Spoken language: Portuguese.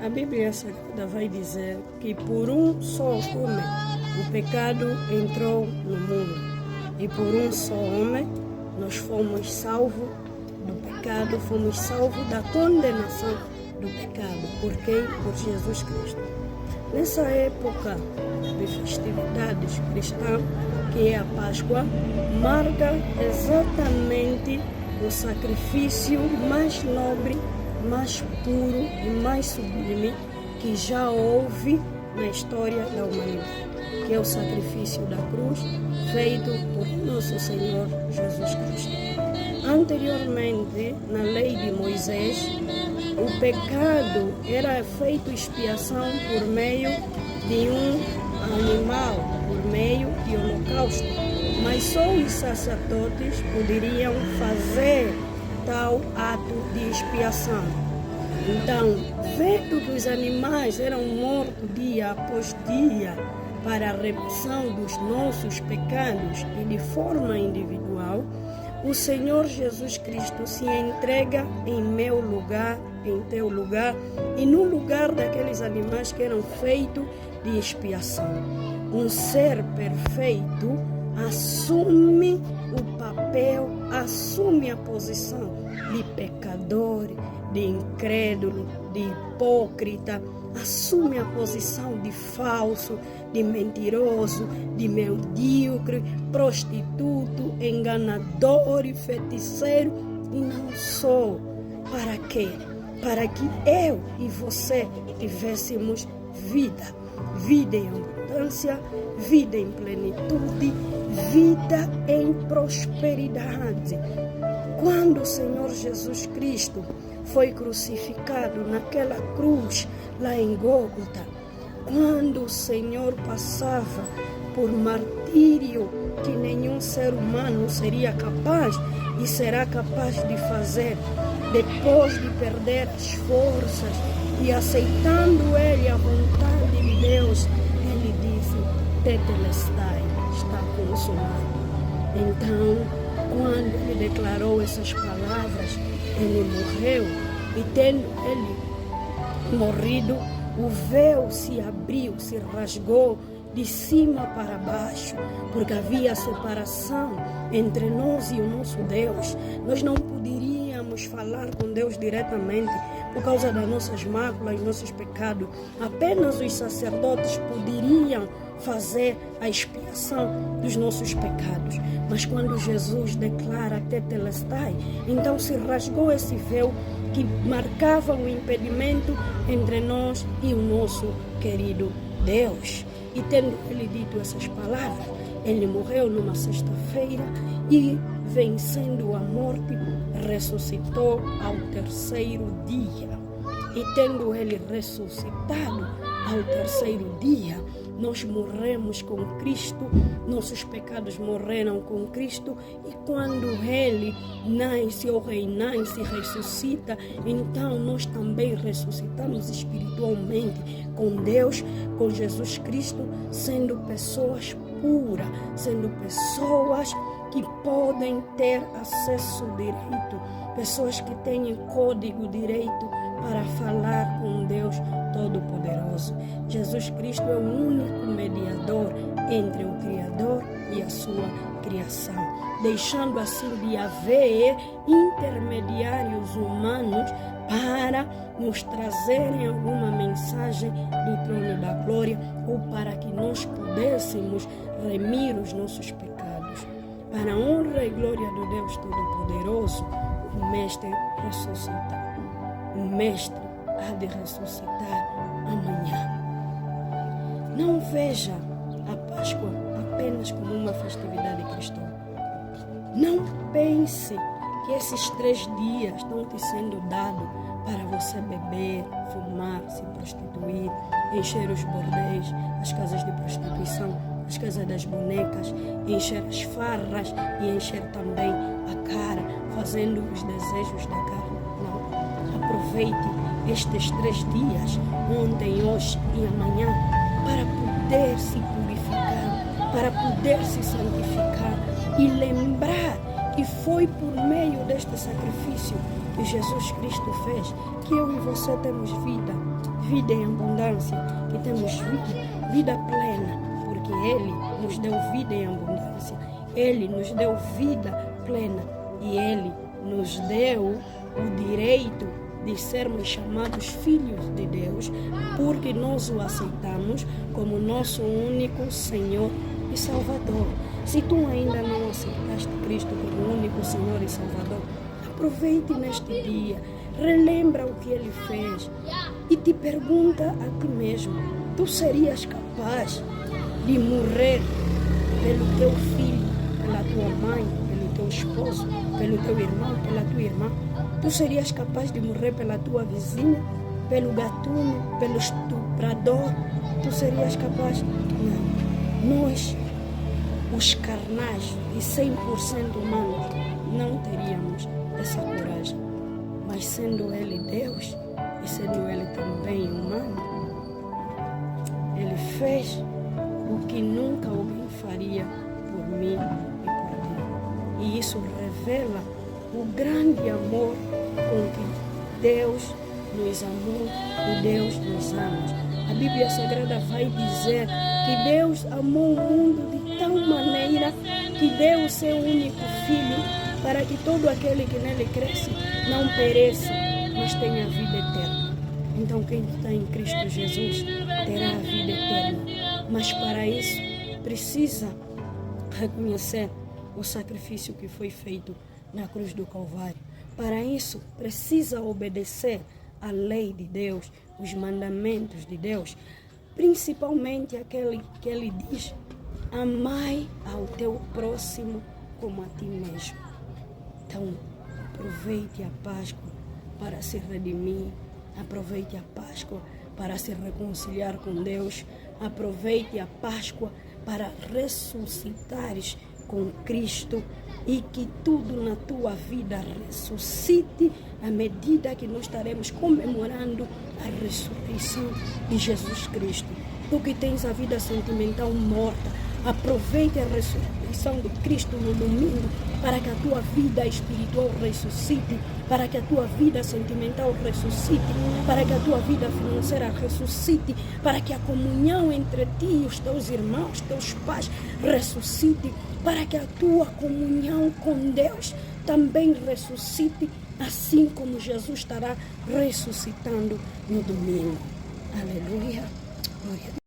A Bíblia Sagrada vai dizer que por um só homem o pecado entrou no mundo. E por um só homem nós fomos salvos do pecado, fomos salvos da condenação do pecado. Por quem? Por Jesus Cristo. Nessa época de festividades cristãs, que é a Páscoa, marca exatamente o sacrifício mais nobre, mais puro e mais sublime que já houve na história da humanidade, que é o sacrifício da cruz feito por nosso Senhor Jesus Cristo. Anteriormente, na lei de Moisés, o pecado era feito expiação por meio de um animal, por meio de holocausto, mas só os sacerdotes poderiam fazer tal ato de expiação. Então, vendo que os animais eram mortos dia após dia para a remissão dos nossos pecados e de forma individual, o Senhor Jesus Cristo se entrega em meu lugar, em teu lugar e no lugar daqueles animais que eram feitos de expiação. Um ser perfeito assume o papel, assume a posição de pecador, de incrédulo, de hipócrita, assume a posição de falso, de mentiroso, de medíocre, prostituto, enganador e feiticeiro, e não só. Para quê? Para que eu e você tivéssemos vida, vida em abundância, vida em plenitude, vida em prosperidade. Quando o Senhor Jesus Cristo foi crucificado naquela cruz lá em Gólgota, quando o Senhor passava por martírio que nenhum ser humano seria capaz e será capaz de fazer, depois de perder as forças e aceitando Ele a vontade de Deus, Ele disse: Tetelestai, está consumado. Então, quando Ele declarou essas palavras, Ele morreu, e tendo Ele morrido, o véu se abriu, se rasgou de cima para baixo, porque havia separação entre nós e o nosso Deus. Nós não poderíamos falar com Deus diretamente por causa das nossas máculas e nossos pecados. Apenas os sacerdotes poderiam fazer a expiação dos nossos pecados. Mas quando Jesus declara Tetelestai, então se rasgou esse véu que marcava o impedimento entre nós e o nosso querido Deus. E tendo Ele dito essas palavras, Ele morreu numa sexta-feira e, vencendo a morte, ressuscitou ao terceiro dia. E tendo Ele ressuscitado ao terceiro dia, nós morremos com Cristo, nossos pecados morreram com Cristo, e quando Ele nasce ou renasce e ressuscita, então nós também ressuscitamos espiritualmente com Deus, com Jesus Cristo, sendo pessoas puras, sendo pessoas que podem ter acesso direito, pessoas que têm código direito para falar com Deus Todo-Poderoso. Jesus Cristo é o único mediador entre o Criador e a sua criação, deixando assim de haver intermediários humanos para nos trazerem alguma mensagem do trono da glória ou para que nós pudéssemos remir os nossos pecados. Para a honra e glória do Deus Todo-Poderoso, o Mestre ressuscita. O Mestre há de ressuscitar amanhã. Não veja a Páscoa apenas como uma festividade cristã. Não pense que esses 3 dias estão te sendo dados para você beber, fumar, se prostituir, encher os bordéis, as casas de prostituição, as casas das bonecas, encher as farras e encher também a cara, fazendo os desejos da carne. Não. Aproveite estes 3 dias, ontem, hoje e amanhã, para poder se purificar, para poder se santificar e lembrar E foi por meio deste sacrifício que Jesus Cristo fez que eu e você temos vida, vida em abundância, que temos vida plena, porque Ele nos deu vida em abundância, Ele nos deu vida plena e Ele nos deu o direito de sermos chamados filhos de Deus, porque nós o aceitamos como nosso único Senhor e Salvador. Se tu ainda não aceitaste Cristo como único Senhor e Salvador, aproveite neste dia, relembra o que Ele fez e te pergunta a ti mesmo, tu serias capaz de morrer pelo teu filho, pela tua mãe, pelo teu esposo, pelo teu irmão, pela tua irmã? Tu serias capaz de morrer pela tua vizinha, pelo gatuno, pelo estuprador? Tu serias capaz? Não. Nós, os carnais e 100% humanos, não teríamos essa coragem. Mas sendo Ele Deus e sendo Ele também humano, Ele fez o que nunca alguém faria por mim e por ti. E isso revela o grande amor com que Deus nos amou e Deus nos ama. A Bíblia Sagrada vai dizer que Deus amou o mundo de tal maneira que deu o seu único Filho para que todo aquele que nele cresce não pereça, mas tenha vida eterna. Então quem está em Cristo Jesus terá a vida eterna. Mas para isso precisa reconhecer o sacrifício que foi feito na cruz do Calvário. Para isso precisa obedecer a lei de Deus, os mandamentos de Deus, principalmente aquele que Ele diz: amai ao teu próximo como a ti mesmo. Então, aproveite a Páscoa para se redimir, aproveite a Páscoa para se reconciliar com Deus, aproveite a Páscoa para ressuscitares com Cristo e que tudo na tua vida ressuscite à medida que nós estaremos comemorando a ressurreição de Jesus Cristo. Tu que tens a vida sentimental morta, aproveite a ressurreição de Cristo no domingo para que a tua vida espiritual ressuscite, para que a tua vida sentimental ressuscite, para que a tua vida financeira ressuscite, para que a comunhão entre ti e os teus irmãos, teus pais ressuscite, para que a tua comunhão com Deus também ressuscite, assim como Jesus estará ressuscitando no domingo. Aleluia. Glória a Deus.